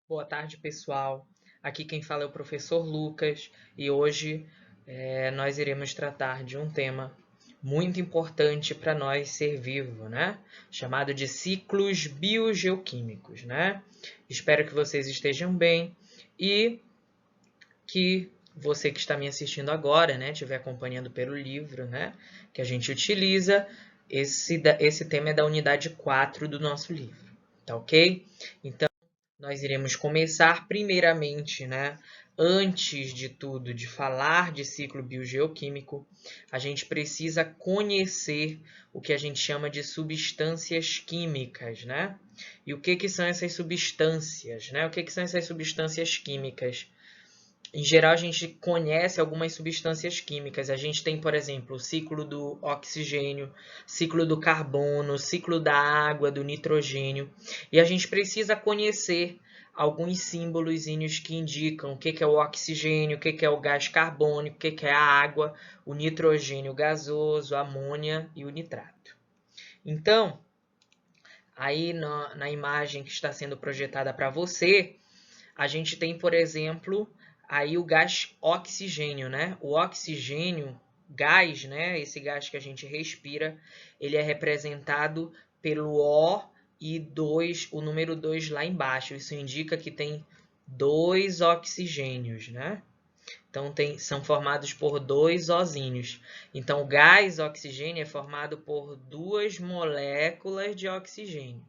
Boa tarde, pessoal. Aqui quem fala é o professor Lucas e hoje nós iremos tratar de um tema muito importante para nós ser vivo, né? Chamado de ciclos biogeoquímicos, né? Espero que vocês estejam bem e que você que está me assistindo agora, né, estiver acompanhando pelo livro, né, que a gente utiliza, esse tema é da unidade 4 do nosso livro, tá ok? Então, nós iremos começar primeiramente, né? Antes de tudo, de falar de ciclo biogeoquímico, a gente precisa conhecer o que a gente chama de substâncias químicas, né? E o que são essas substâncias, né? O que são essas substâncias químicas? Em geral, a gente conhece algumas substâncias químicas. A gente tem, por exemplo, o ciclo do oxigênio, ciclo do carbono, ciclo da água, do nitrogênio. E a gente precisa conhecer alguns símbolos que indicam o que é o oxigênio, o que é o gás carbônico, o que é a água, o nitrogênio gasoso, a amônia e o nitrato. Então, aí na imagem que está sendo projetada para você, a gente tem, por exemplo, aí o gás oxigênio, né? O oxigênio, gás, né? Esse gás que a gente respira, ele é representado pelo O e 2, o número 2 lá embaixo. Isso indica que tem dois oxigênios, né? Então são formados por dois ozinhos. Então o gás oxigênio é formado por duas moléculas de oxigênio.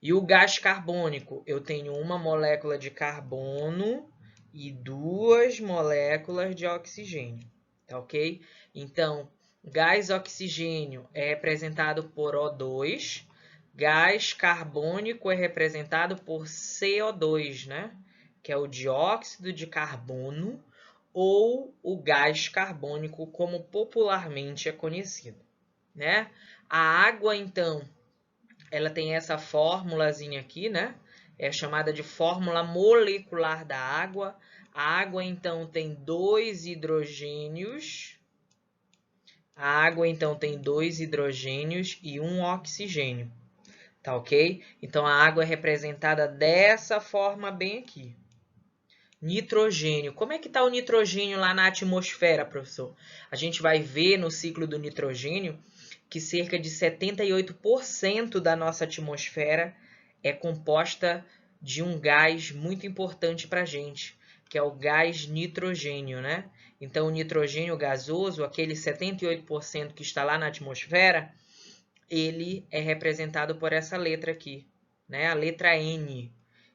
E o gás carbônico, eu tenho uma molécula de carbono e duas moléculas de oxigênio, tá ok? Então, gás oxigênio é representado por O2, gás carbônico é representado por CO2, né? Que é o dióxido de carbono ou o gás carbônico, como popularmente é conhecido, né? A água, então, ela tem essa fórmulazinha aqui, né? É chamada de fórmula molecular da água. A água, então, tem dois hidrogênios. A água, então, tem dois hidrogênios e um oxigênio. Tá ok? Então, a água é representada dessa forma bem aqui. Nitrogênio. Como é que está o nitrogênio lá na atmosfera, professor? A gente vai ver no ciclo do nitrogênio que cerca de 78% da nossa atmosfera é composta de um gás muito importante para a gente, que é o gás nitrogênio, né? Então, o nitrogênio gasoso, aquele 78% que está lá na atmosfera, ele é representado por essa letra aqui, né? A letra N.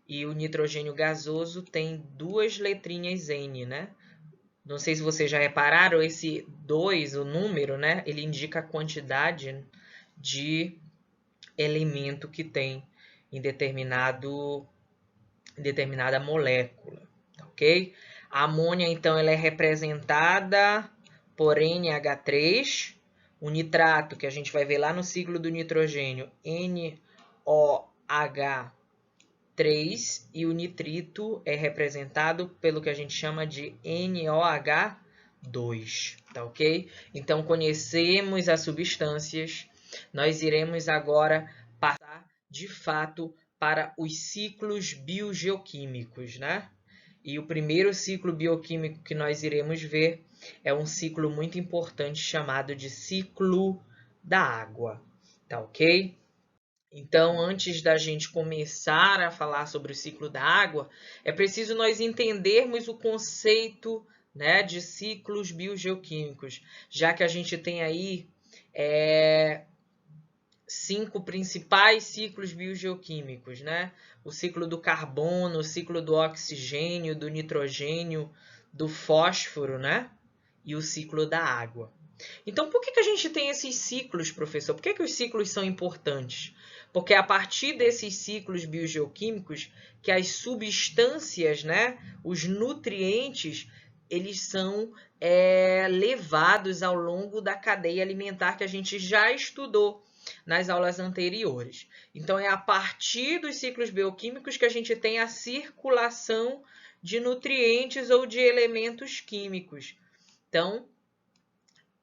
E o nitrogênio gasoso tem duas letrinhas N, né? Não sei se vocês já repararam, esse 2, o número, né? Ele indica a quantidade de elemento que tem em determinada molécula, tá ok? A amônia, então, ela é representada por NH3, o nitrato, que a gente vai ver lá no ciclo do nitrogênio, NOH3, e o nitrito é representado pelo que a gente chama de NOH2, tá ok? Então, conhecemos as substâncias, nós iremos agora passar, de fato, para os ciclos biogeoquímicos, né? E o primeiro ciclo bioquímico que nós iremos ver é um ciclo muito importante chamado de ciclo da água, tá ok? Então, antes da gente começar a falar sobre o ciclo da água, é preciso nós entendermos o conceito, né, de ciclos biogeoquímicos, já que a gente tem aí 5 principais ciclos biogeoquímicos, né? O ciclo do carbono, o ciclo do oxigênio, do nitrogênio, do fósforo, né? E o ciclo da água. Então, por que a gente tem esses ciclos, professor? Por que os ciclos são importantes? Porque é a partir desses ciclos biogeoquímicos que as substâncias, né, os nutrientes, eles são levados ao longo da cadeia alimentar que a gente já estudou nas aulas anteriores. Então, é a partir dos ciclos bioquímicos que a gente tem a circulação de nutrientes ou de elementos químicos. Então,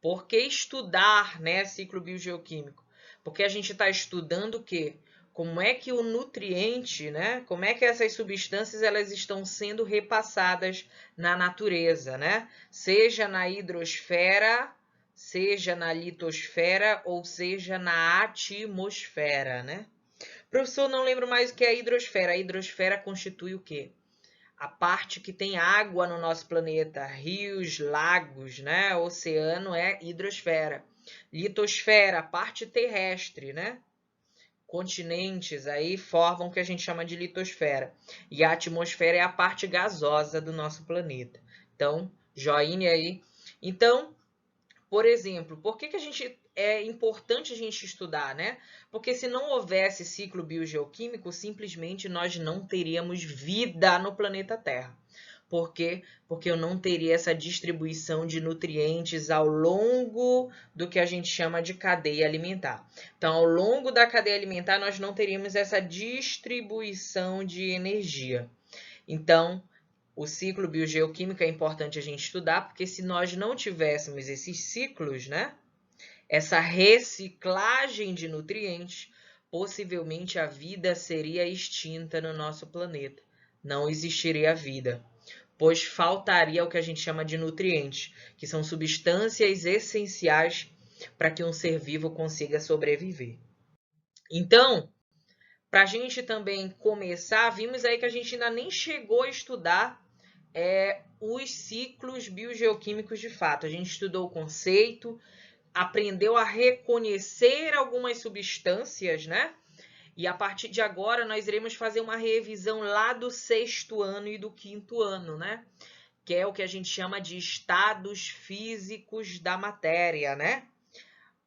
por que estudar, né, ciclo biogeoquímico? Porque a gente está estudando o quê? como é que o nutriente, né? Como é que essas substâncias elas estão sendo repassadas na natureza, né? Seja na hidrosfera, seja na litosfera ou seja na atmosfera, né? Professor, não lembro mais o que é a hidrosfera. A hidrosfera constitui o quê? A parte que tem água no nosso planeta, rios, lagos, né? Oceano é hidrosfera. Litosfera, a parte terrestre, né? Continentes aí formam o que a gente chama de litosfera. E a atmosfera é a parte gasosa do nosso planeta. Então, joinha aí. Então, por exemplo, por que é importante a gente estudar, né? Porque se não houvesse ciclo biogeoquímico, simplesmente nós não teríamos vida no planeta Terra. Por quê? Porque eu não teria essa distribuição de nutrientes ao longo do que a gente chama de cadeia alimentar. Então, ao longo da cadeia alimentar, nós não teríamos essa distribuição de energia. Então, o ciclo biogeoquímico é importante a gente estudar, porque se nós não tivéssemos esses ciclos, né? Essa reciclagem de nutrientes, possivelmente a vida seria extinta no nosso planeta. Não existiria vida, pois faltaria o que a gente chama de nutrientes, que são substâncias essenciais para que um ser vivo consiga sobreviver. Então, para a gente também começar, vimos aí que a gente ainda nem chegou a estudar os ciclos biogeoquímicos de fato. A gente estudou o conceito, aprendeu a reconhecer algumas substâncias, né? E a partir de agora nós iremos fazer uma revisão lá do 6º ano e do 5º ano, né? Que é o que a gente chama de estados físicos da matéria, né?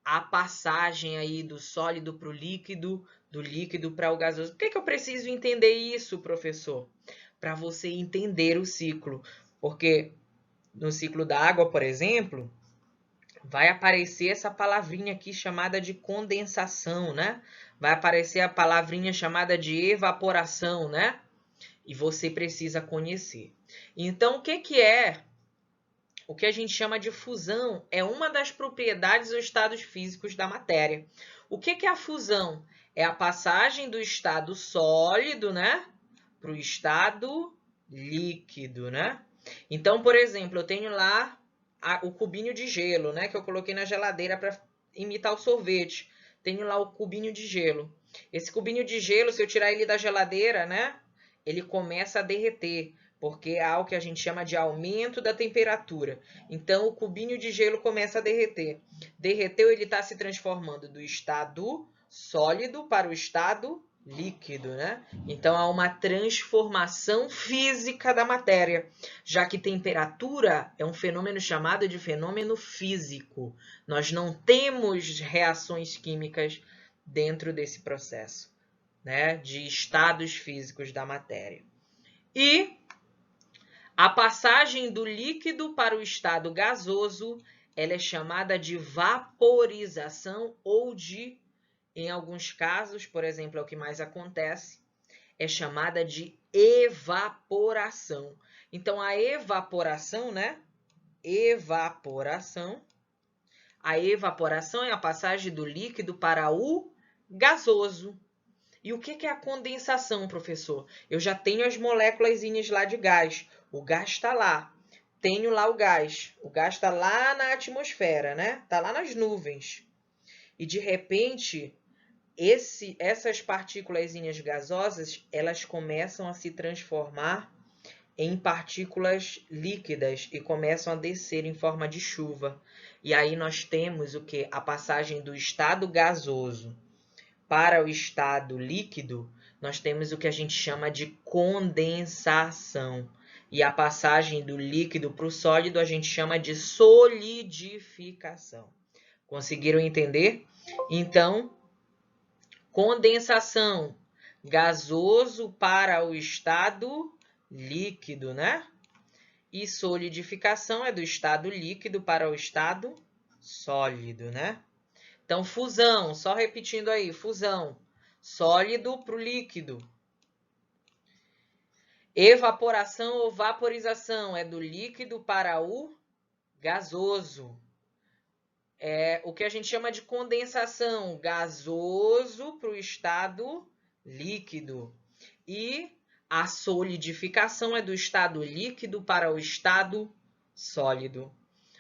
A passagem aí do sólido para o líquido, do líquido para o gasoso. Por que eu preciso entender isso, professor? Para você entender o ciclo. Porque no ciclo da água, por exemplo, vai aparecer essa palavrinha aqui chamada de condensação, né? Vai aparecer a palavrinha chamada de evaporação, né? E você precisa conhecer. Então, o que é o que a gente chama de fusão? É uma das propriedades ou estados físicos da matéria. O que é a fusão? É a passagem do estado sólido, né? Para o estado líquido, né? Então, por exemplo, eu tenho lá o cubinho de gelo, né? Que eu coloquei na geladeira para imitar o sorvete. Tenho lá o cubinho de gelo. Esse cubinho de gelo, se eu tirar ele da geladeira, né? Ele começa a derreter, porque há o que a gente chama de aumento da temperatura. Então, o cubinho de gelo começa a derreter. Derreteu, ele está se transformando do estado sólido para o estado líquido, né? Então, há uma transformação física da matéria, já que temperatura é um fenômeno chamado de fenômeno físico. Nós não temos reações químicas dentro desse processo, né? De estados físicos da matéria. E a passagem do líquido para o estado gasoso, ela é chamada de vaporização ou de, em alguns casos, por exemplo, é o que mais acontece, é chamada de evaporação. Então, a evaporação, né? A evaporação é a passagem do líquido para o gasoso. E o que é a condensação, professor? Eu já tenho as moléculas lá de gás. O gás está lá. Tenho lá o gás. O gás está lá na atmosfera, né? Está lá nas nuvens. E, de repente, essas partículas gasosas, elas começam a se transformar em partículas líquidas e começam a descer em forma de chuva. E aí nós temos o quê? A passagem do estado gasoso para o estado líquido, nós temos o que a gente chama de condensação. E a passagem do líquido para o sólido a gente chama de solidificação. Conseguiram entender? Então, condensação, gasoso para o estado líquido, né? E solidificação é do estado líquido para o estado sólido, né? Então, fusão, só repetindo aí, fusão, sólido para o líquido. Evaporação ou vaporização é do líquido para o gasoso. É o que a gente chama de condensação, gasoso para o estado líquido. E a solidificação é do estado líquido para o estado sólido.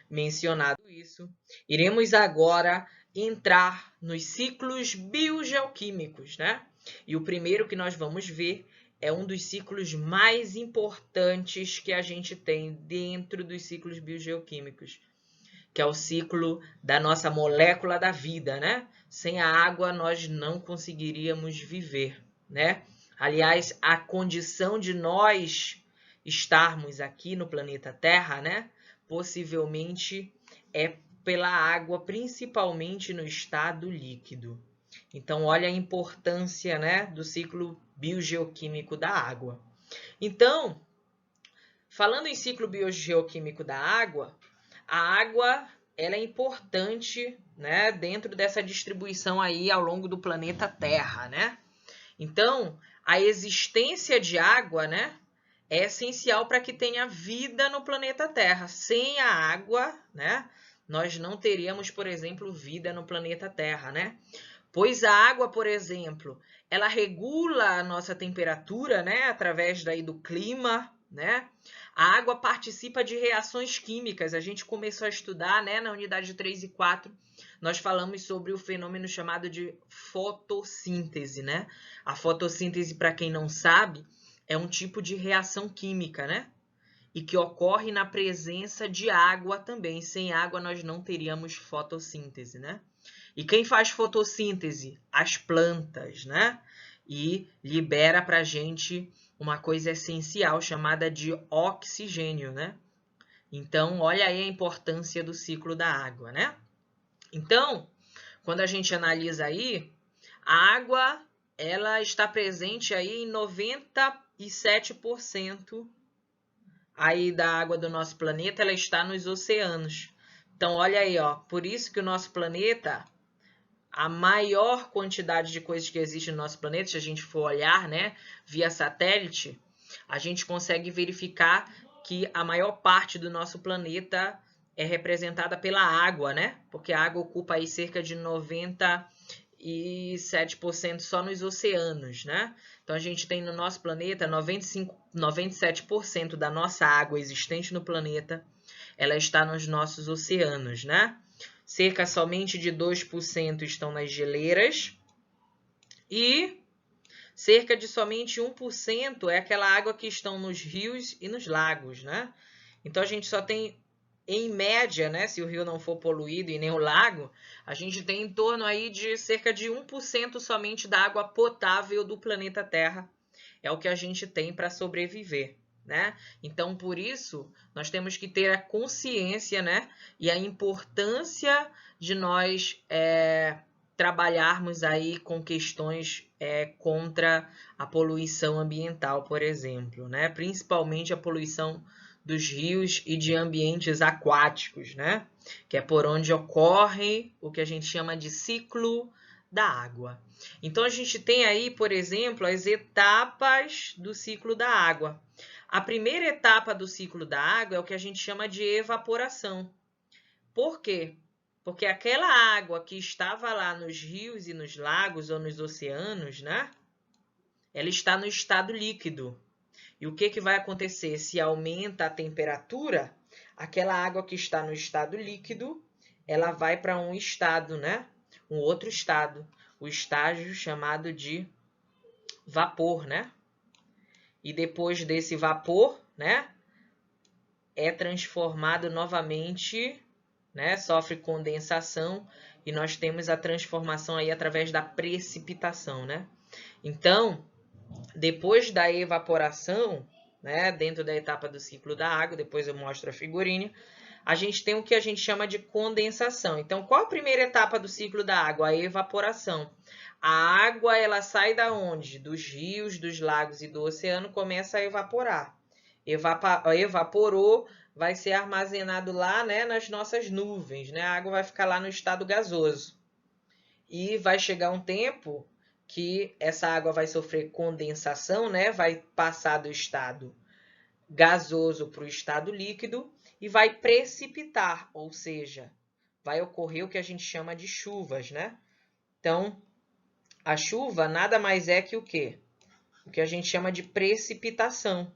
Mencionado isso, iremos agora entrar nos ciclos biogeoquímicos, né? E o primeiro que nós vamos ver é um dos ciclos mais importantes que a gente tem dentro dos ciclos biogeoquímicos, que é o ciclo da nossa molécula da vida, né? Sem a água nós não conseguiríamos viver, né? Aliás, a condição de nós estarmos aqui no planeta Terra, né? Possivelmente é pela água, principalmente no estado líquido. Então, olha a importância, né, do ciclo biogeoquímico da água. Então, falando em ciclo biogeoquímico da água, a água ela é importante, né, dentro dessa distribuição aí ao longo do planeta Terra, né? Então, a existência de água, né, é essencial para que tenha vida no planeta Terra. Sem a água, né, nós não teríamos, por exemplo, vida no planeta Terra, né? Pois a água, por exemplo, ela regula a nossa temperatura, né, através daí do clima, né? A água participa de reações químicas. A gente começou a estudar, né, na unidade 3 e 4, nós falamos sobre o fenômeno chamado de fotossíntese, né? A fotossíntese, para quem não sabe, é um tipo de reação química, né? E que ocorre na presença de água também. Sem água nós não teríamos fotossíntese, né? E quem faz fotossíntese? As plantas, né? E libera para a gente uma coisa essencial chamada de oxigênio, né? Então, olha aí a importância do ciclo da água, né? Então, quando a gente analisa aí, a água ela está presente aí em 97% aí da água do nosso planeta, ela está nos oceanos. Então, olha aí, ó, por isso que o nosso planeta, a maior quantidade de coisas que existe no nosso planeta, se a gente for olhar, né, via satélite, a gente consegue verificar que a maior parte do nosso planeta é representada pela água, né? Porque a água ocupa aí cerca de 97% só nos oceanos, né? Então a gente tem no nosso planeta 97% da nossa água existente no planeta, ela está nos nossos oceanos, né? Cerca somente de 2% estão nas geleiras e cerca de somente 1% é aquela água que estão nos rios e nos lagos, né? Então a gente só tem, em média, né, se o rio não for poluído e nem o lago, a gente tem em torno aí de cerca de 1% somente da água potável do planeta Terra. É o que a gente tem para sobreviver, né? Então, por isso, nós temos que ter a consciência, né, e a importância de nós trabalharmos aí com questões contra a poluição ambiental, por exemplo, né? Principalmente a poluição dos rios e de ambientes aquáticos, né? Que é por onde ocorre o que a gente chama de ciclo da água. Então, a gente tem aí, por exemplo, as etapas do ciclo da água. A primeira etapa do ciclo da água é o que a gente chama de evaporação. Por quê? Porque aquela água que estava lá nos rios e nos lagos ou nos oceanos, né? Ela está no estado líquido. E o que vai acontecer? Se aumenta a temperatura, aquela água que está no estado líquido, ela vai para um estado, né? Um outro estado, o estágio chamado de vapor, né? E depois desse vapor, né? É transformado novamente, né? Sofre condensação e nós temos a transformação aí através da precipitação, né? Então, depois da evaporação, né, dentro da etapa do ciclo da água, depois eu mostro a figurinha, a gente tem o que a gente chama de condensação. Então, qual a primeira etapa do ciclo da água? A evaporação. A água, ela sai da onde? Dos rios, dos lagos e do oceano, começa a evaporar. Evaporou, vai ser armazenado lá, né, nas nossas nuvens, né? A água vai ficar lá no estado gasoso. E vai chegar um tempo que essa água vai sofrer condensação, né? Vai passar do estado gasoso para o estado líquido e vai precipitar, ou seja, vai ocorrer o que a gente chama de chuvas, né? Então, A chuva nada mais é que o quê? O que a gente chama de precipitação,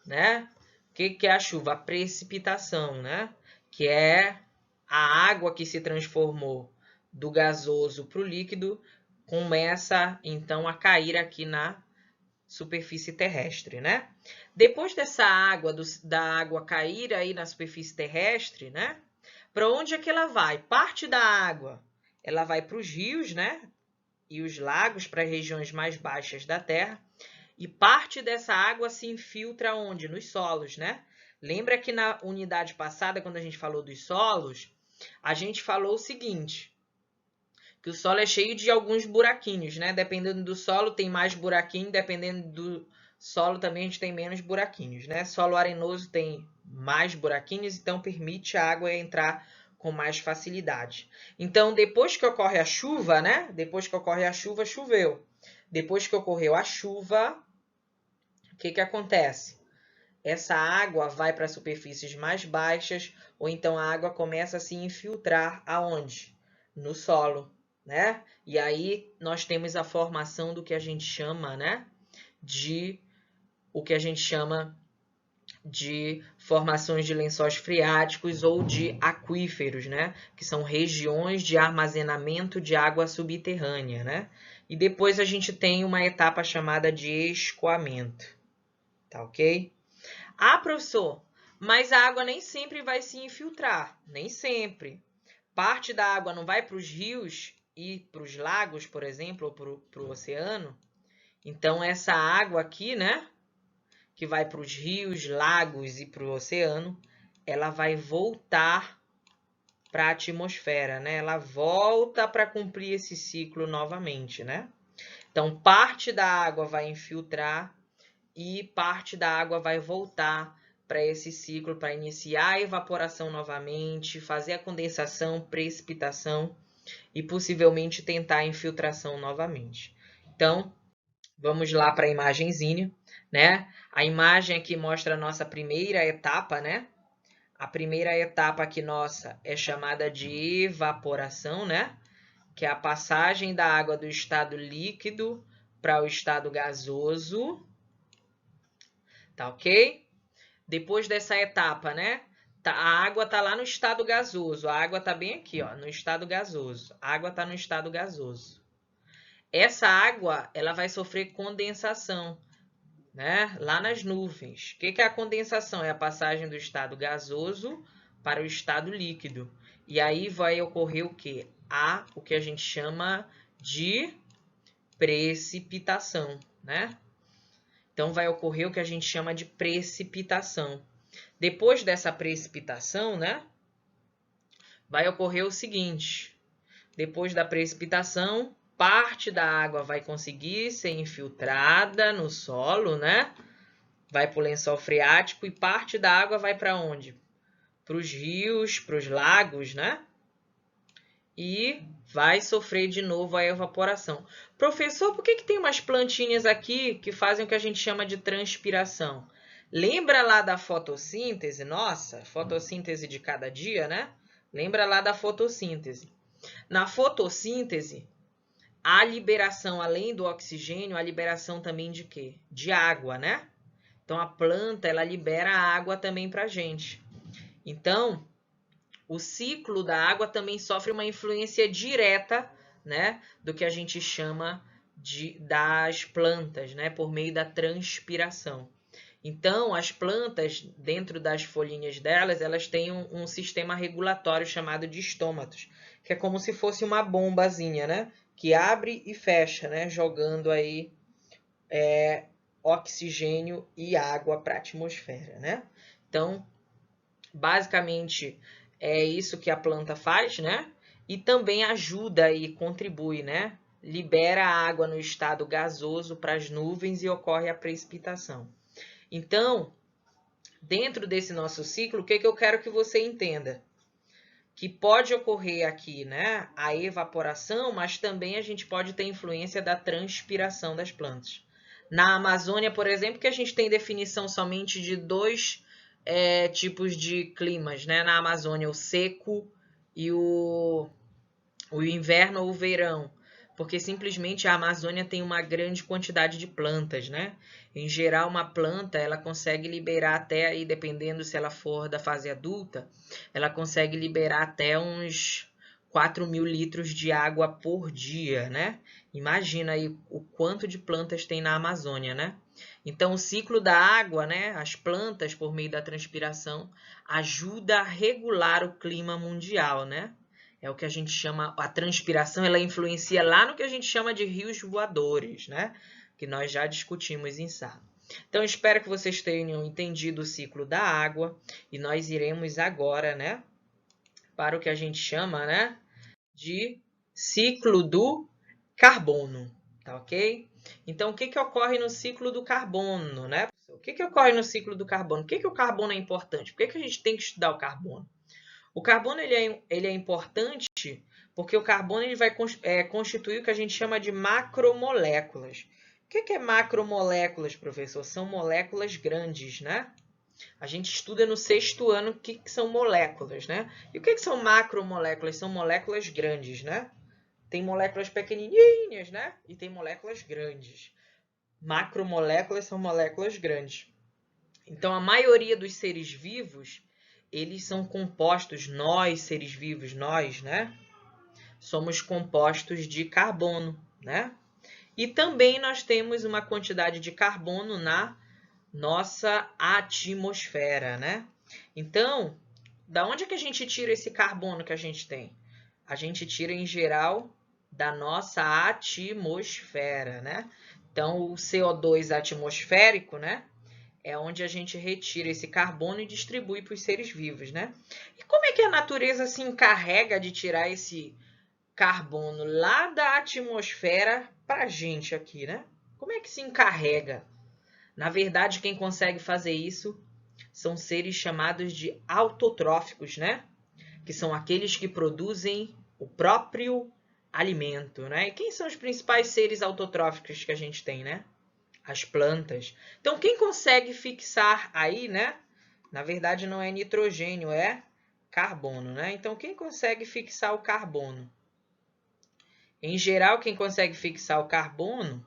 né? O que é a chuva? A precipitação, né? Que é a água que se transformou do gasoso para o líquido, começa então a cair aqui na superfície terrestre, né? Depois dessa água, da água cair aí na superfície terrestre, né? Para onde é que ela vai? Parte da água, ela vai para os rios, né? E os lagos, para as regiões mais baixas da Terra. E parte dessa água se infiltra onde? Nos solos, né? Lembra que na unidade passada, quando a gente falou dos solos, a gente falou o seguinte, que o solo é cheio de alguns buraquinhos, né? Dependendo do solo tem mais buraquinho, dependendo do solo também a gente tem menos buraquinhos, né? Solo arenoso tem mais buraquinhos, então permite a água entrar com mais facilidade. Então, depois que ocorre a chuva, né? Depois que ocorre a chuva, choveu. Depois que ocorreu a chuva, o que acontece? Essa água vai para superfícies mais baixas, ou então a água começa a se infiltrar aonde? No solo, né? E aí nós temos a formação do que a gente chama, né? De formações de lençóis freáticos ou de aquíferos, né? Que são regiões de armazenamento de água subterrânea, né? E depois a gente tem uma etapa chamada de escoamento, tá ok? Ah, professor, mas a água nem sempre vai se infiltrar, nem sempre. Parte da água não vai para os rios e para os lagos, por exemplo, ou para o oceano. Então, essa água aqui, né, que vai para os rios, lagos e para o oceano, ela vai voltar para a atmosfera, né? Ela volta para cumprir esse ciclo novamente, né? Então, parte da água vai infiltrar e parte da água vai voltar para esse ciclo, para iniciar a evaporação novamente, fazer a condensação, precipitação e possivelmente tentar a infiltração novamente. Então, vamos lá para a imagenzinha, né? A imagem aqui mostra a nossa primeira etapa, né? A primeira etapa aqui nossa é chamada de evaporação, né? Que é a passagem da água do estado líquido para o estado gasoso. Tá ok? Depois dessa etapa, né? A água está lá no estado gasoso. A água está bem aqui, ó, no estado gasoso. A água está no estado gasoso. Essa água, ela vai sofrer condensação, né? Lá nas nuvens. O que é a condensação? É a passagem do estado gasoso para o estado líquido. E aí vai ocorrer o quê? O que a gente chama de precipitação, né? Então, vai ocorrer o que a gente chama de precipitação. Depois dessa precipitação, né? Vai ocorrer o seguinte. Depois da precipitação, parte da água vai conseguir ser infiltrada no solo, né? Vai para o lençol freático e parte da água vai para onde? Para os rios, para os lagos, né? E vai sofrer de novo a evaporação. Professor, por que tem umas plantinhas aqui que fazem o que a gente chama de transpiração? Lembra lá da fotossíntese? Nossa, fotossíntese de cada dia, né? Lembra lá da fotossíntese. Na fotossíntese, a liberação, além do oxigênio, a liberação também de quê? De água, né? Então, a planta, ela libera a água também para a gente. Então, o ciclo da água também sofre uma influência direta, né, do que a gente chama das plantas, né, por meio da transpiração. Então, as plantas, dentro das folhinhas delas, elas têm um sistema regulatório chamado de estômatos, que é como se fosse uma bombazinha, né, que abre e fecha, né, jogando aí oxigênio e água para a atmosfera, né? Então, basicamente, é isso que a planta faz, né? E também ajuda e contribui, né? Libera a água no estado gasoso para as nuvens e ocorre a precipitação. Então, dentro desse nosso ciclo, o que eu quero que você entenda? Que pode ocorrer aqui, né? A evaporação, mas também a gente pode ter influência da transpiração das plantas. Na Amazônia, por exemplo, que a gente tem definição somente de dois tipos de climas, né? Na Amazônia, o seco e o inverno ou o verão. Porque simplesmente a Amazônia tem uma grande quantidade de plantas, né? Em geral, uma planta, ela consegue liberar até aí, dependendo se ela for da fase adulta, ela consegue liberar até uns 4.000 litros de água por dia, né? Imagina aí o quanto de plantas tem na Amazônia, né? Então, o ciclo da água, né? As plantas, por meio da transpiração, ajuda a regular o clima mundial, né? É o que a gente chama, a transpiração, ela influencia lá no que a gente chama de rios voadores, né? Que nós já discutimos em sala. Então, espero que vocês tenham entendido o ciclo da água e nós iremos agora, né? Para o que a gente chama, né? De ciclo do carbono, tá ok? Então, o que ocorre no ciclo do carbono, né? O que ocorre no ciclo do carbono? Por que o carbono é importante? Por que a gente tem que estudar o carbono? O carbono ele é importante porque o carbono ele vai constituir o que a gente chama de macromoléculas. O que é macromoléculas, professor? São moléculas grandes, né? A gente estuda no 6º ano o que são moléculas, né? E o que são macromoléculas? São moléculas grandes, né? Tem moléculas pequenininhas, né? E tem moléculas grandes. Macromoléculas são moléculas grandes. Então, a maioria dos seres vivos, eles são compostos, nós, seres vivos, nós, né? Somos compostos de carbono, né? E também nós temos uma quantidade de carbono na nossa atmosfera, né? Então, da onde é que a gente tira esse carbono que a gente tem? A gente tira, em geral, da nossa atmosfera, né? Então, o CO2 atmosférico, né? É onde a gente retira esse carbono e distribui para os seres vivos, né? E como é que a natureza se encarrega de tirar esse carbono lá da atmosfera para a gente aqui, né? Como é que se encarrega? Na verdade, quem consegue fazer isso são seres chamados de autotróficos, né? Que são aqueles que produzem o próprio alimento, né? E quem são os principais seres autotróficos que a gente tem, né? As plantas. Então, quem consegue fixar aí, né? Na verdade, não é nitrogênio, é carbono, né? Então, quem consegue fixar o carbono? Em geral, quem consegue fixar o carbono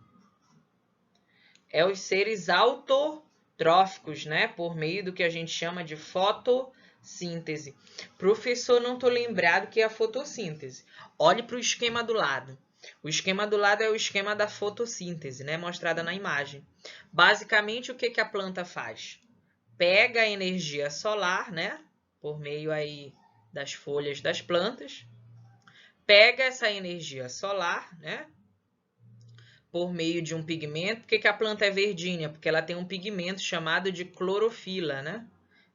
é os seres autotróficos, né? Por meio do que a gente chama de fotossíntese. Professor, não estou lembrado que é a fotossíntese. Olhe para o esquema do lado. O esquema do lado é o esquema da fotossíntese, né? Mostrada na imagem. Basicamente, o que a planta faz? Pega a energia solar, né? Por meio aí das folhas das plantas. Pega essa energia solar, né? Por meio de um pigmento. Por que a planta é verdinha? Porque ela tem um pigmento chamado de clorofila, né?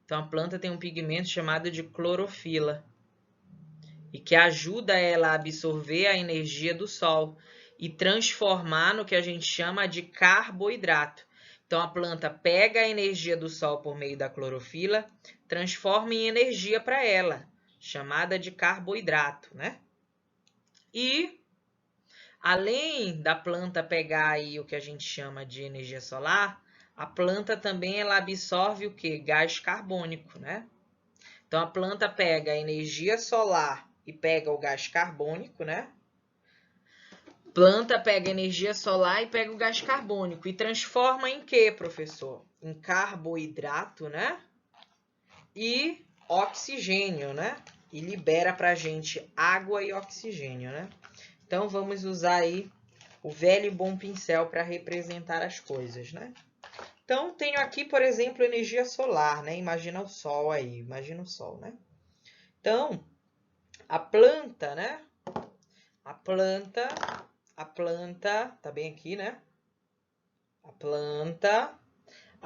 Então, a planta tem um pigmento chamado de clorofila. E que ajuda ela a absorver a energia do sol e transformar no que a gente chama de carboidrato. Então, a planta pega a energia do sol por meio da clorofila, transforma em energia para ela, chamada de carboidrato, né? E, além da planta pegar aí o que a gente chama de energia solar, a planta também ela absorve o quê? Gás carbônico, né? Então, a planta pega a energia solar e pega o gás carbônico, né? Planta pega energia solar e pega o gás carbônico e transforma em quê, professor? Em carboidrato, né? E oxigênio, né? E libera para a gente água e oxigênio, né? Então, vamos usar aí o velho e bom pincel para representar as coisas, né? Então, tenho aqui, por exemplo, energia solar, né? Imagina o sol aí, imagina o sol, né? Então, a planta, né? A planta, tá bem aqui, né? A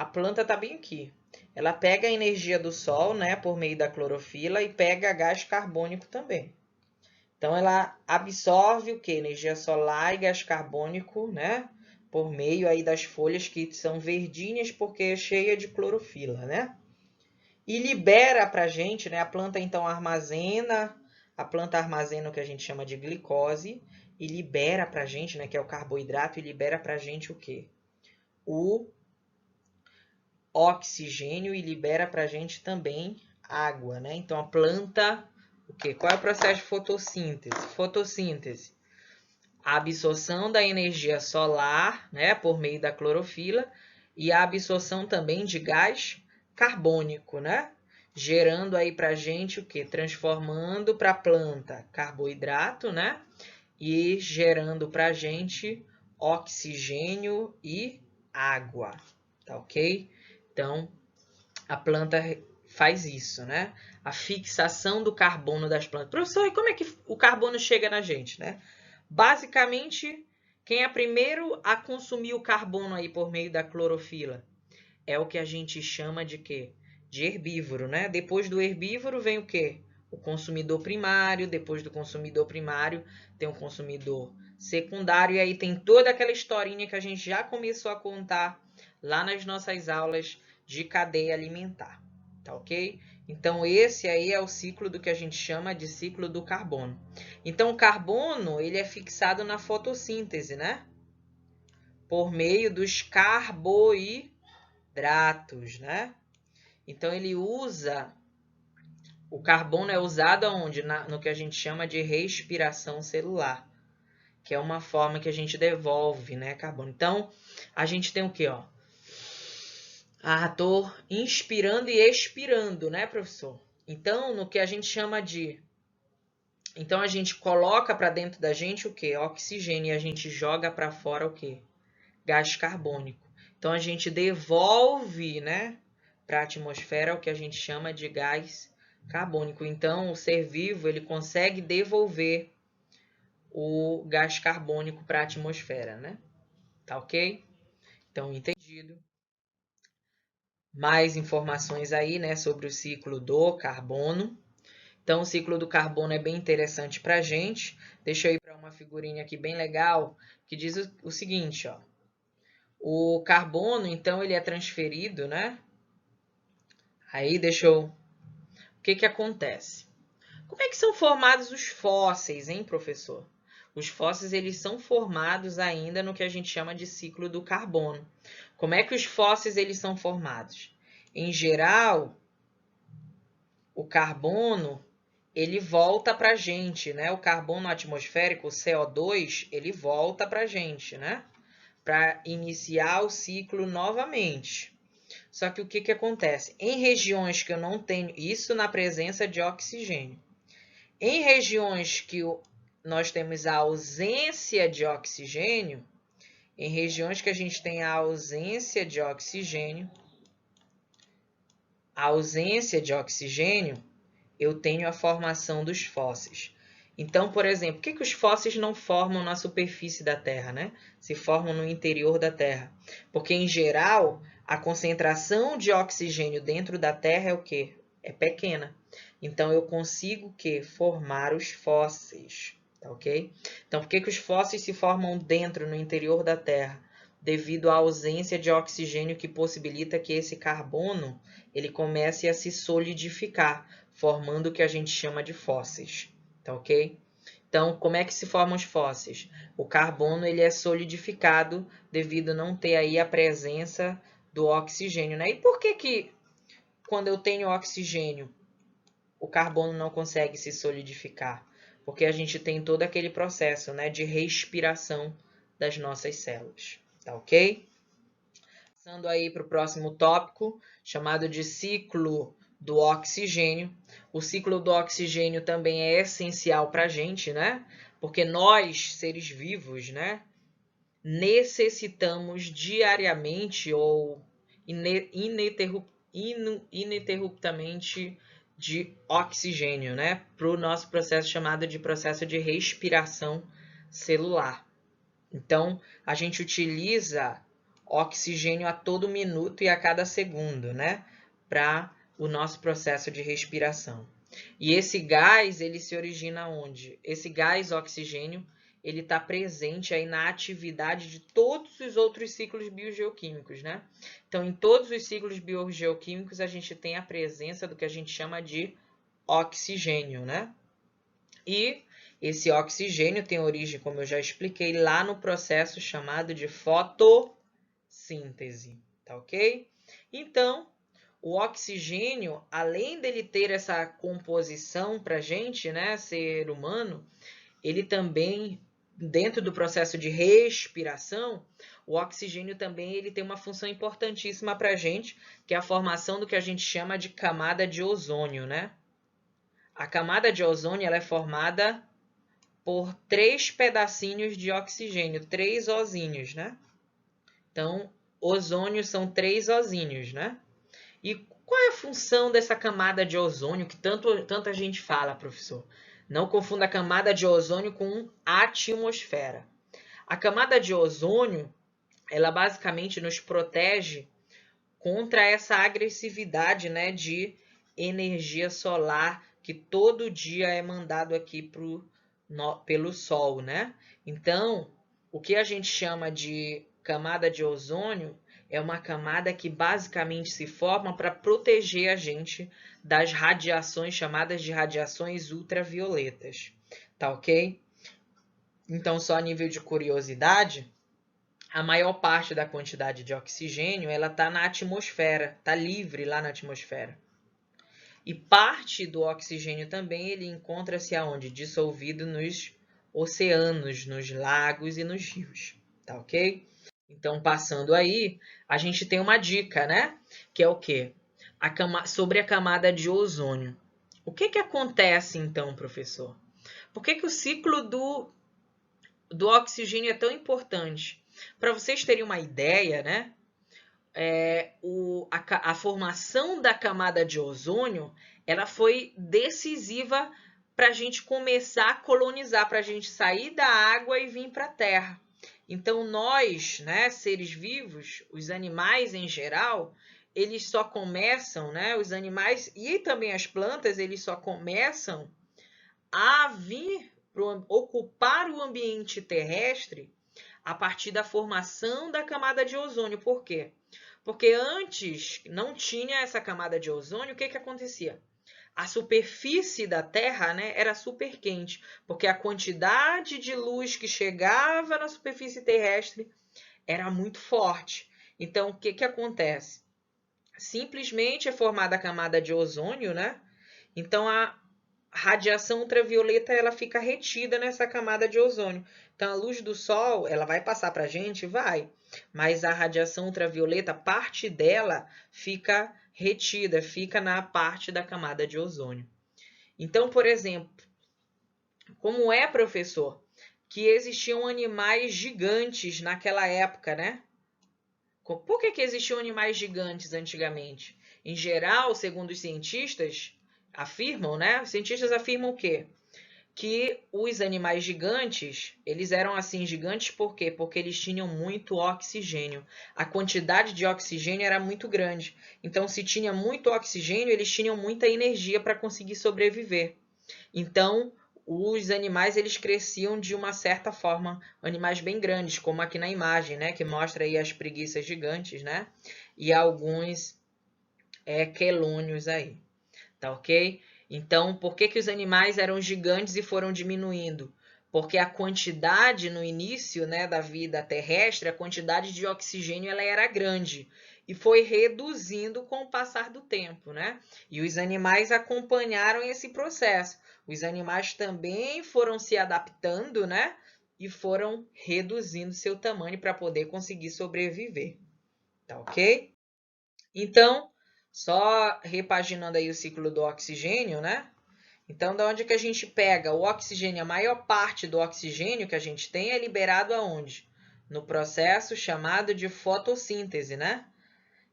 planta tá bem aqui. Ela pega a energia do sol, né? Por meio da clorofila e pega gás carbônico também. Então, ela absorve o quê? Energia solar e gás carbônico, né? Por meio aí das folhas que são verdinhas porque é cheia de clorofila, né? E libera pra gente, né? A planta então armazena o que a gente chama de glicose e libera pra gente, né? Que é o carboidrato, e libera pra gente o quê? O oxigênio e libera pra gente também água, né? Então a planta, o quê? Qual é o processo de fotossíntese? Fotossíntese. a absorção da energia solar, né, por meio da clorofila, e a absorção também de gás carbônico, né? Gerando aí para a gente o quê? Transformando para a planta carboidrato, né? E gerando para a gente oxigênio e água, tá ok? Então, a planta faz isso, né? A fixação do carbono das plantas. Professor, e como é que o carbono chega na gente, né? Basicamente, quem é primeiro a consumir o carbono aí por meio da clorofila é o que a gente chama de quê? De herbívoro, né? Depois do herbívoro vem o quê? O consumidor primário, depois do consumidor primário tem o consumidor secundário, e aí tem toda aquela historinha que a gente já começou a contar lá nas nossas aulas de cadeia alimentar, tá ok? Então esse aí é o ciclo do que a gente chama de ciclo do carbono. Então o carbono, ele é fixado na fotossíntese, né? Por meio dos carboidratos, né? Então ele usa, o carbono é usado aonde? No que a gente chama de respiração celular, que é uma forma que a gente devolve, né, carbono. Então a gente tem o quê, ó? Tô inspirando e expirando, né, professor? Então, no que a gente chama de... Então, a gente coloca para dentro da gente o quê? Oxigênio, e a gente joga para fora o quê? Gás carbônico. Então, a gente devolve, né, para a atmosfera o que a gente chama de gás carbônico. Então, o ser vivo, ele consegue devolver o gás carbônico para a atmosfera, né? Tá ok? Então, entendido. Mais informações aí, né, sobre o ciclo do carbono. Então, o ciclo do carbono é bem interessante para a gente. Deixa eu ir para uma figurinha aqui bem legal, que diz o seguinte, ó. O carbono, então, ele é transferido, né? Aí, deixa eu... O que que acontece? Como é que são formados os fósseis, hein, professor? Os fósseis, eles são formados ainda no que a gente chama de ciclo do carbono. Como é que os fósseis, eles são formados? Em geral, o carbono, ele volta para a gente, né? O carbono atmosférico, o CO2, ele volta para a gente, né? Para iniciar o ciclo novamente. Só que o que que acontece? Em regiões que eu não tenho, isso na presença de oxigênio. Em regiões que nós temos a ausência de oxigênio, em regiões que a gente tem a ausência de oxigênio, eu tenho a formação dos fósseis. Então, por exemplo, por que os fósseis não formam na superfície da Terra, né? Se formam no interior da Terra? Porque, em geral, a concentração de oxigênio dentro da Terra é o quê? É pequena. Então, eu consigo formar os fósseis, tá ok? Então, por que os fósseis se formam dentro, no interior da Terra? Devido à ausência de oxigênio que possibilita que esse carbono ele comece a se solidificar, formando o que a gente chama de fósseis, tá ok? Então, como é que se formam os fósseis? O carbono ele é solidificado devido a não ter aí a presença do oxigênio, né? E por que quando eu tenho oxigênio, o carbono não consegue se solidificar? Porque a gente tem todo aquele processo, né, de respiração das nossas células, tá ok? Passando aí para o próximo tópico, chamado de ciclo do oxigênio. O ciclo do oxigênio também é essencial para a gente, né? Porque nós, seres vivos, né, necessitamos diariamente ou ininterruptamente de oxigênio, né? Para o nosso processo chamado de processo de respiração celular. Então, a gente utiliza oxigênio a todo minuto e a cada segundo, né? Para o nosso processo de respiração. E esse gás, ele se origina onde? Esse gás oxigênio, ele está presente aí na atividade de todos os outros ciclos biogeoquímicos, né? Então, em todos os ciclos biogeoquímicos, a gente tem a presença do que a gente chama de oxigênio, né? E esse oxigênio tem origem, como eu já expliquei, lá no processo chamado de fotossíntese, tá ok? Então, o oxigênio, além dele ter essa composição para a gente, né, ser humano, ele também dentro do processo de respiração, o oxigênio também ele tem uma função importantíssima para a gente, que é a formação do que a gente chama de camada de ozônio, né? A camada de ozônio ela é formada por 3 pedacinhos de oxigênio, 3 ozinhos, né? Então, ozônio são 3 ozinhos, né? E qual é a função dessa camada de ozônio que tanta gente fala, professor? Não confunda a camada de ozônio com a atmosfera. A camada de ozônio, ela basicamente nos protege contra essa agressividade, né, de energia solar que todo dia é mandado aqui pelo Sol, né? Então, o que a gente chama de camada de ozônio é uma camada que basicamente se forma para proteger a gente das radiações chamadas de radiações ultravioletas, tá ok? Então, só a nível de curiosidade, a maior parte da quantidade de oxigênio ela está na atmosfera, está livre lá na atmosfera. E parte do oxigênio também ele encontra-se aonde? Dissolvido nos oceanos, nos lagos e nos rios, tá ok? Então, passando aí, a gente tem uma dica, né? Que é o quê? Sobre a camada de ozônio. O que acontece então, professor? Por que o ciclo do oxigênio é tão importante? Para vocês terem uma ideia, né? A formação da camada de ozônio ela foi decisiva para a gente começar a colonizar, para a gente sair da água e vir para a Terra. Então, nós, né, seres vivos, os animais em geral, eles só começam, né, os animais e também as plantas, eles só começam a vir ocupar o ambiente terrestre a partir da formação da camada de ozônio. Por quê? Porque antes não tinha essa camada de ozônio, o que acontecia? A superfície da Terra, né, era super quente, porque a quantidade de luz que chegava na superfície terrestre era muito forte. Então, o que acontece? Simplesmente é formada a camada de ozônio, né? Então, a radiação ultravioleta ela fica retida nessa camada de ozônio. Então, a luz do Sol, ela vai passar para a gente? Vai. Mas a radiação ultravioleta, parte dela fica retida, fica na parte da camada de ozônio. Então, por exemplo, como é, professor, que existiam animais gigantes naquela época, né? Por que existiam animais gigantes antigamente? Em geral, segundo os cientistas, afirmam, né? Os cientistas afirmam o quê? Que os animais gigantes, eles eram assim gigantes por quê? Porque eles tinham muito oxigênio. A quantidade de oxigênio era muito grande. Então, se tinha muito oxigênio, eles tinham muita energia para conseguir sobreviver. Então, os animais eles cresciam de uma certa forma, animais bem grandes, como aqui na imagem, né, que mostra aí as preguiças gigantes, né? E alguns quelônios aí. Tá ok? Então, por que os animais eram gigantes e foram diminuindo? Porque a quantidade no início, né, da vida terrestre, a quantidade de oxigênio ela era grande e foi reduzindo com o passar do tempo, né? E os animais acompanharam esse processo. Os animais também foram se adaptando, né? E foram reduzindo seu tamanho para poder conseguir sobreviver. Tá ok? Então, só repaginando aí o ciclo do oxigênio, né? Então, da onde que a gente pega o oxigênio? A maior parte do oxigênio que a gente tem é liberado aonde? No processo chamado de fotossíntese, né?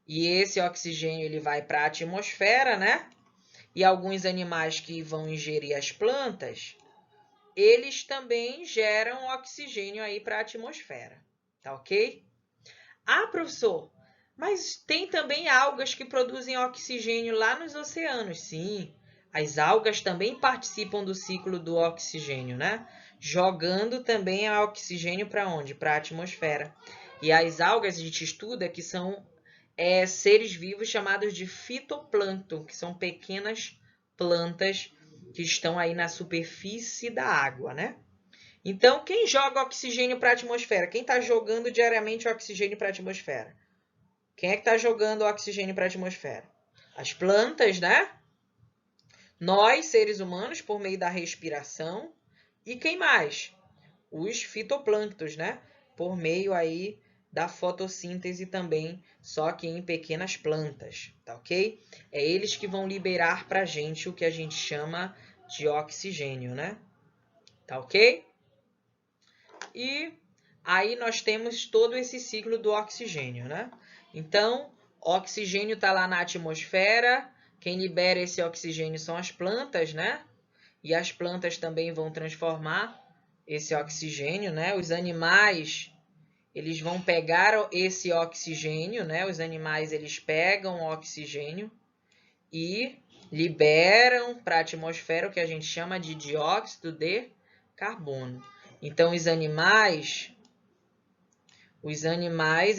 E esse oxigênio ele vai para a atmosfera, né? E alguns animais que vão ingerir as plantas, eles também geram oxigênio aí para a atmosfera, tá ok? Ah, professor, mas tem também algas que produzem oxigênio lá nos oceanos. Sim, as algas também participam do ciclo do oxigênio, né? Jogando também o oxigênio para onde? Para a atmosfera. E as algas a gente estuda que são seres vivos chamados de fitoplâncton, que são pequenas plantas que estão aí na superfície da água, né? Então, quem joga oxigênio para a atmosfera? Quem está jogando diariamente oxigênio para a atmosfera? Quem é que está jogando oxigênio para a atmosfera? As plantas, né? Nós, seres humanos, por meio da respiração. E quem mais? os fitoplânctons, né? Por meio aí da fotossíntese também, só que em pequenas plantas, tá ok? É eles que vão liberar para a gente o que a gente chama de oxigênio, né? Tá ok? E aí nós temos todo esse ciclo do oxigênio, né? Então, o oxigênio está lá na atmosfera, quem libera esse oxigênio são as plantas, né? E as plantas também vão transformar esse oxigênio, né? Os animais, eles vão pegar esse oxigênio, né? Os animais, eles pegam o oxigênio e liberam para a atmosfera o que a gente chama de dióxido de carbono. Então, os animais,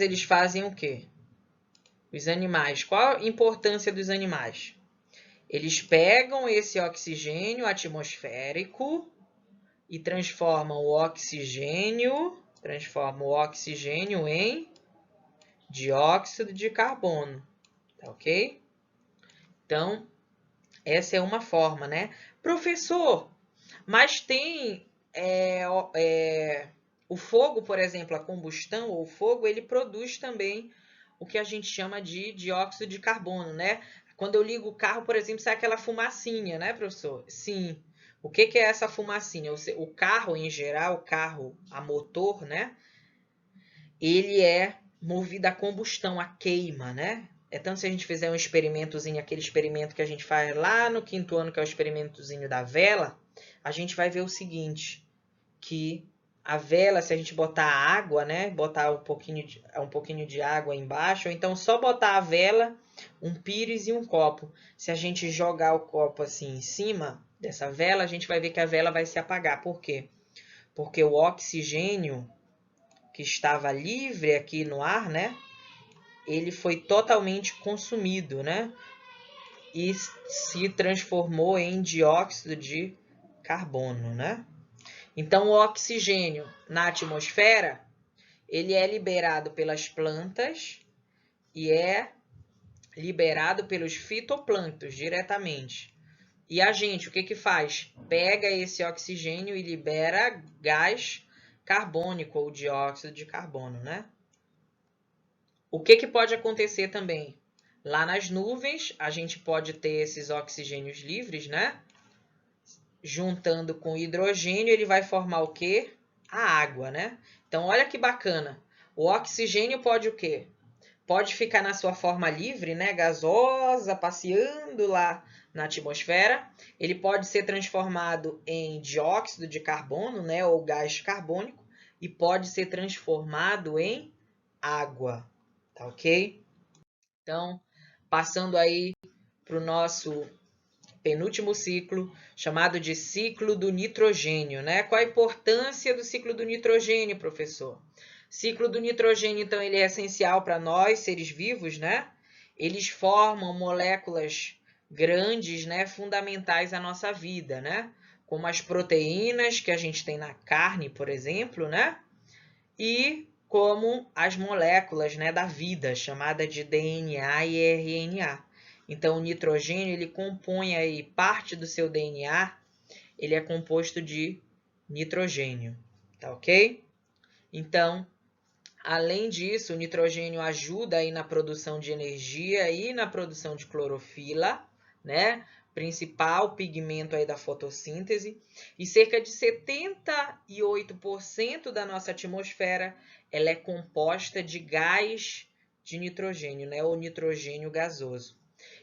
eles fazem o quê? Os animais, qual a importância dos animais? Eles pegam esse oxigênio atmosférico e transformam o oxigênio em dióxido de carbono, tá ok? Então, essa é uma forma, né? Professor, mas tem o fogo, por exemplo, a combustão ou o fogo, ele produz também o que a gente chama de dióxido de carbono, né? Quando eu ligo o carro, por exemplo, sai aquela fumacinha, né, professor? Sim. O que é essa fumacinha? O carro, em geral, o carro a motor, né? Ele é movido a combustão, a queima, né? É tanto se a gente fizer um experimentozinho, aquele experimento que a gente faz lá no 5º ano, que é o experimentozinho da vela, a gente vai ver o seguinte, que a vela, se a gente botar água, né, botar um pouquinho de água embaixo, ou então só botar a vela, um pires e um copo. Se a gente jogar o copo assim em cima dessa vela, a gente vai ver que a vela vai se apagar. Por quê? Porque o oxigênio que estava livre aqui no ar, né, ele foi totalmente consumido, né, e se transformou em dióxido de carbono, né? Então, o oxigênio na atmosfera, ele é liberado pelas plantas e é liberado pelos fitoplânctons diretamente. E a gente, o que que faz? Pega esse oxigênio e libera gás carbônico ou dióxido de carbono, né? O que que pode acontecer também? Lá nas nuvens, a gente pode ter esses oxigênios livres, né? Juntando com hidrogênio, ele vai formar o quê? A água, né? Então, olha que bacana. O oxigênio pode o quê? Pode ficar na sua forma livre, né? Gasosa, passeando lá na atmosfera. Ele pode ser transformado em dióxido de carbono, né? Ou gás carbônico. E pode ser transformado em água, tá ok? Então, passando aí para o nosso penúltimo ciclo, chamado de ciclo do nitrogênio, né? Qual a importância do ciclo do nitrogênio, professor? Ciclo do nitrogênio, então, ele é essencial para nós, seres vivos, né? Eles formam moléculas grandes, né? Fundamentais à nossa vida, né? Como as proteínas que a gente tem na carne, por exemplo, né? E como as moléculas, né, da vida, chamada de DNA e RNA. Então, o nitrogênio, ele compõe aí parte do seu DNA, ele é composto de nitrogênio, tá ok? Então, além disso, o nitrogênio ajuda aí na produção de energia e na produção de clorofila, né? Principal pigmento aí da fotossíntese. E cerca de 78% da nossa atmosfera ela é composta de gás de nitrogênio, né? Ou nitrogênio gasoso.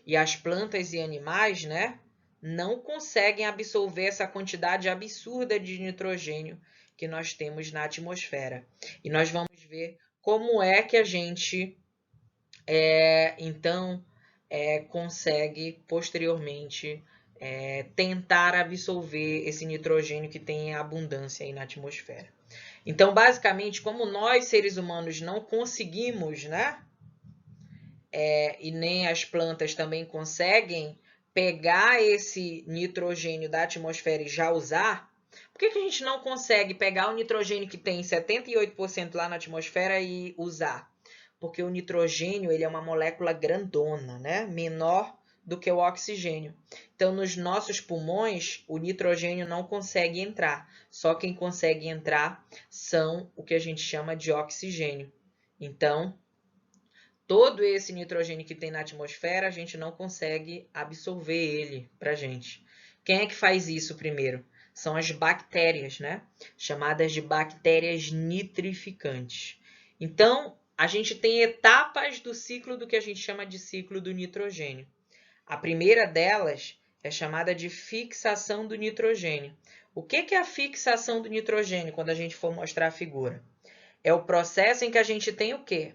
E as plantas e animais, né, não conseguem absorver essa quantidade absurda de nitrogênio que nós temos na atmosfera. E nós vamos ver como é que a gente, então, consegue posteriormente tentar absorver esse nitrogênio que tem abundância aí na atmosfera. Então, basicamente, como nós, seres humanos, não conseguimos, né? E nem as plantas também conseguem pegar esse nitrogênio da atmosfera e já usar, por que a gente não consegue pegar o nitrogênio que tem 78% lá na atmosfera e usar? Porque o nitrogênio ele é uma molécula grandona, né? Menor do que o oxigênio. Então, nos nossos pulmões, o nitrogênio não consegue entrar. Só quem consegue entrar são o que a gente chama de oxigênio. Então, todo esse nitrogênio que tem na atmosfera, a gente não consegue absorver ele para a gente. Quem é que faz isso primeiro? São as bactérias, né? Chamadas de bactérias nitrificantes. Então, a gente tem etapas do ciclo do que a gente chama de ciclo do nitrogênio. A primeira delas é chamada de fixação do nitrogênio. O que é a fixação do nitrogênio quando a gente for mostrar a figura? É o processo em que a gente tem o quê?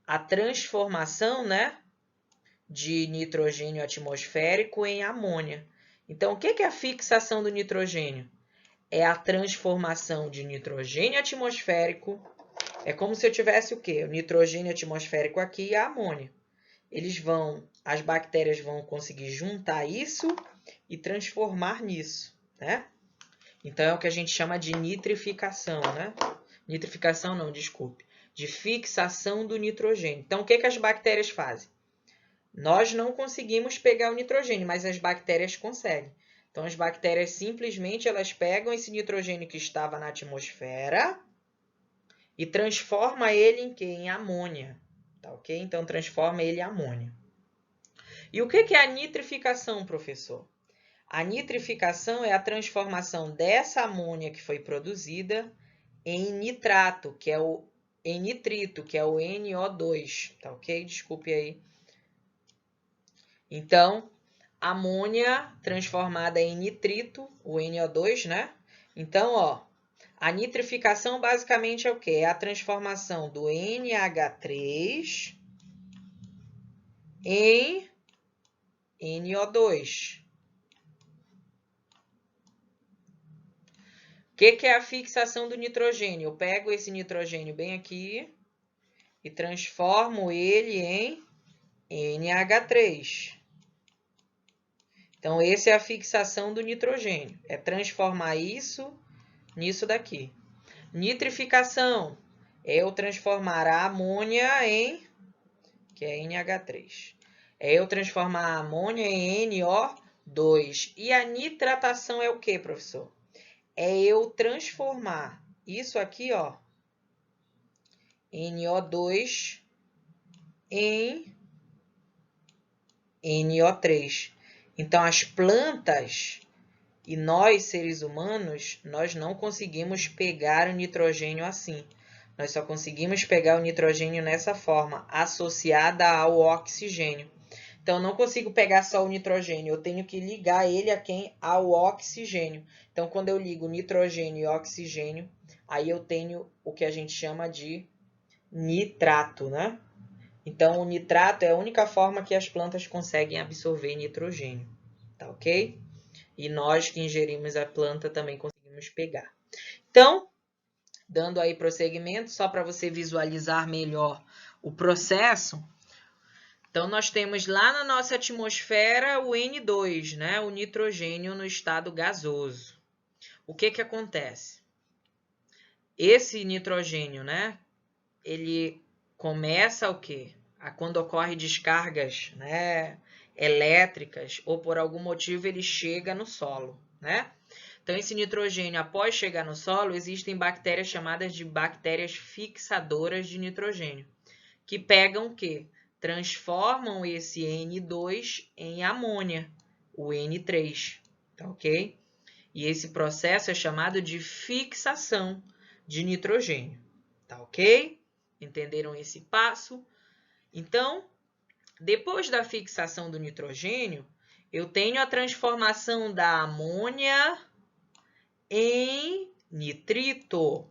A transformação, né, de nitrogênio atmosférico em amônia. Então, o que é a fixação do nitrogênio? É a transformação de nitrogênio atmosférico. É como se eu tivesse o quê? O nitrogênio atmosférico aqui e a amônia. As bactérias vão conseguir juntar isso e transformar nisso, né? Então, é o que a gente chama de nitrificação, né? Nitrificação não, desculpe. De fixação do nitrogênio. Então, o que as bactérias fazem? Nós não conseguimos pegar o nitrogênio, mas as bactérias conseguem. Então, as bactérias simplesmente elas pegam esse nitrogênio que estava na atmosfera e transformam ele em quê? Em amônia. Tá ok? Então, transforma ele em amônia. E o que é a nitrificação, professor? A nitrificação é a transformação dessa amônia que foi produzida em nitrato, em nitrito, que é o NO2. Tá ok? Desculpe aí. Então, amônia transformada em nitrito, o NO2, né? Então, ó, a nitrificação basicamente é o quê? É a transformação do NH3 em NO2. O que é a fixação do nitrogênio? Eu pego esse nitrogênio bem aqui e transformo ele em NH3. Então, essa é a fixação do nitrogênio. É transformar isso nisso daqui. Nitrificação é eu transformar a amônia em, que é NH3. É eu transformar a amônia em NO2. E a nitratação é o que, professor? É eu transformar isso aqui, ó, NO2 em NO3. Então, as plantas e nós, seres humanos, nós não conseguimos pegar o nitrogênio assim. Nós só conseguimos pegar o nitrogênio nessa forma, associada ao oxigênio. Então, eu não consigo pegar só o nitrogênio, eu tenho que ligar ele a quem? Ao oxigênio. Então, quando eu ligo nitrogênio e oxigênio, aí eu tenho o que a gente chama de nitrato, né? Então, o nitrato é a única forma que as plantas conseguem absorver nitrogênio, tá ok? E nós que ingerimos a planta também conseguimos pegar. Então, dando aí prosseguimento, só para você visualizar melhor o processo. Então, nós temos lá na nossa atmosfera o N2, né? O nitrogênio no estado gasoso. O que acontece? Esse nitrogênio, né? Ele começa o quê? Quando ocorre descargas, né, elétricas ou por algum motivo ele chega no solo, né? Então, esse nitrogênio, após chegar no solo, existem bactérias chamadas de bactérias fixadoras de nitrogênio, que pegam o quê? Transformam esse N2 em amônia, o N3, tá ok? E esse processo é chamado de fixação de nitrogênio, tá ok? Entenderam esse passo? Então, depois da fixação do nitrogênio, eu tenho a transformação da amônia em nitrito.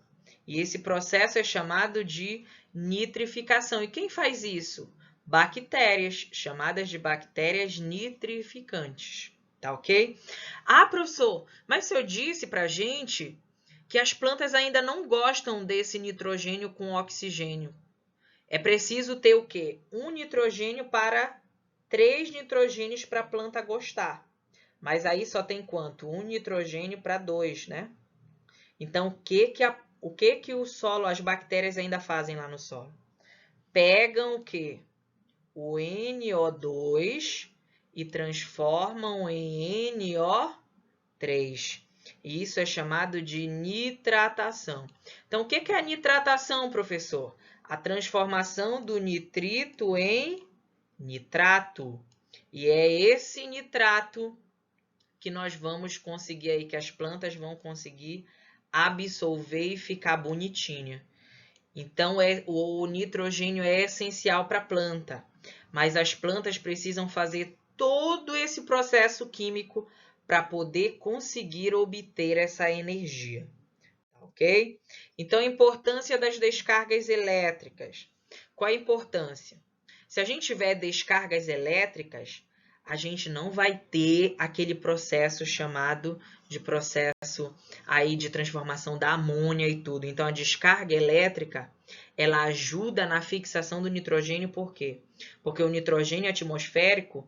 E esse processo é chamado de nitrificação. E quem faz isso? Bactérias, chamadas de bactérias nitrificantes. Tá ok? Ah, professor, mas o senhor disse pra gente que as plantas ainda não gostam desse nitrogênio com oxigênio. É preciso ter o quê? Um nitrogênio para 3 nitrogênios para a planta gostar. Mas aí só tem quanto? Um nitrogênio para 2, né? Então, o que o solo, as bactérias ainda fazem lá no solo? Pegam o quê? O NO2 e transformam em NO3. E isso é chamado de nitratação. Então, o que é a nitratação, professor? A transformação do nitrito em nitrato. E é esse nitrato que nós vamos conseguir aí, que as plantas vão conseguir absorver e ficar bonitinha. Então, o nitrogênio é essencial para a planta, mas as plantas precisam fazer todo esse processo químico para poder conseguir obter essa energia, ok? Então, a importância das descargas elétricas. Qual a importância? Se a gente tiver descargas elétricas, a gente não vai ter aquele processo chamado de processo aí de transformação da amônia e tudo. Então, a descarga elétrica, ela ajuda na fixação do nitrogênio, por quê? Porque o nitrogênio atmosférico,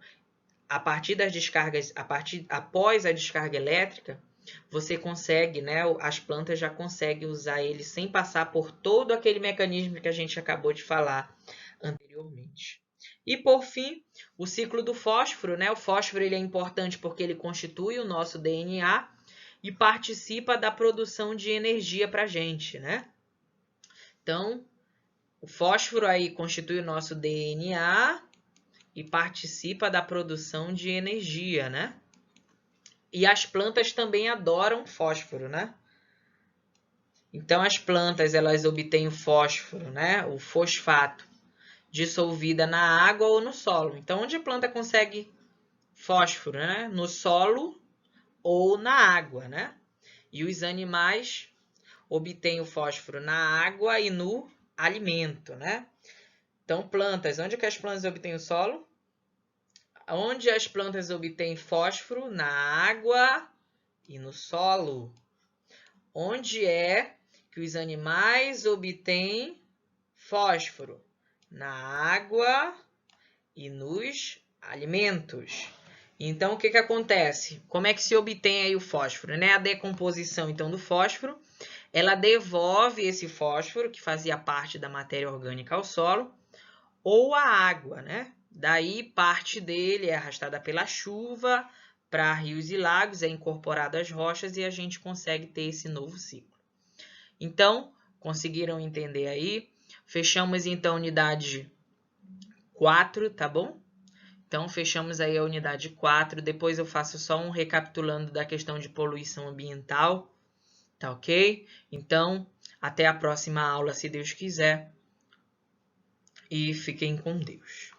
a partir das descargas, após a descarga elétrica, você consegue, né, as plantas já conseguem usar ele sem passar por todo aquele mecanismo que a gente acabou de falar anteriormente. E por fim, o ciclo do fósforo, né? O fósforo ele é importante porque ele constitui o nosso DNA e participa da produção de energia para a gente, né? Então, o fósforo aí constitui o nosso DNA e participa da produção de energia, né? E as plantas também adoram fósforo, né? Então, as plantas, elas obtêm o fósforo, né? O fosfato, dissolvida na água ou no solo. Então, onde a planta consegue fósforo, né? No solo ou na água, né? E os animais obtêm o fósforo na água e no alimento, né? Então, plantas, onde que as plantas obtêm o solo? Onde as plantas obtêm fósforo? Na água e no solo. Onde é que os animais obtêm fósforo? Na água e nos alimentos. Então, o que acontece? Como é que se obtém aí o fósforo, né? A decomposição, então, do fósforo, ela devolve esse fósforo, que fazia parte da matéria orgânica, ao solo, ou à água, né? Daí, parte dele é arrastada pela chuva para rios e lagos, é incorporado às rochas e a gente consegue ter esse novo ciclo. Então, conseguiram entender aí? Fechamos, então, a unidade 4, tá bom? Então, fechamos aí a unidade 4. Depois eu faço só um recapitulando da questão de poluição ambiental, tá ok? Então, até a próxima aula, se Deus quiser. E fiquem com Deus.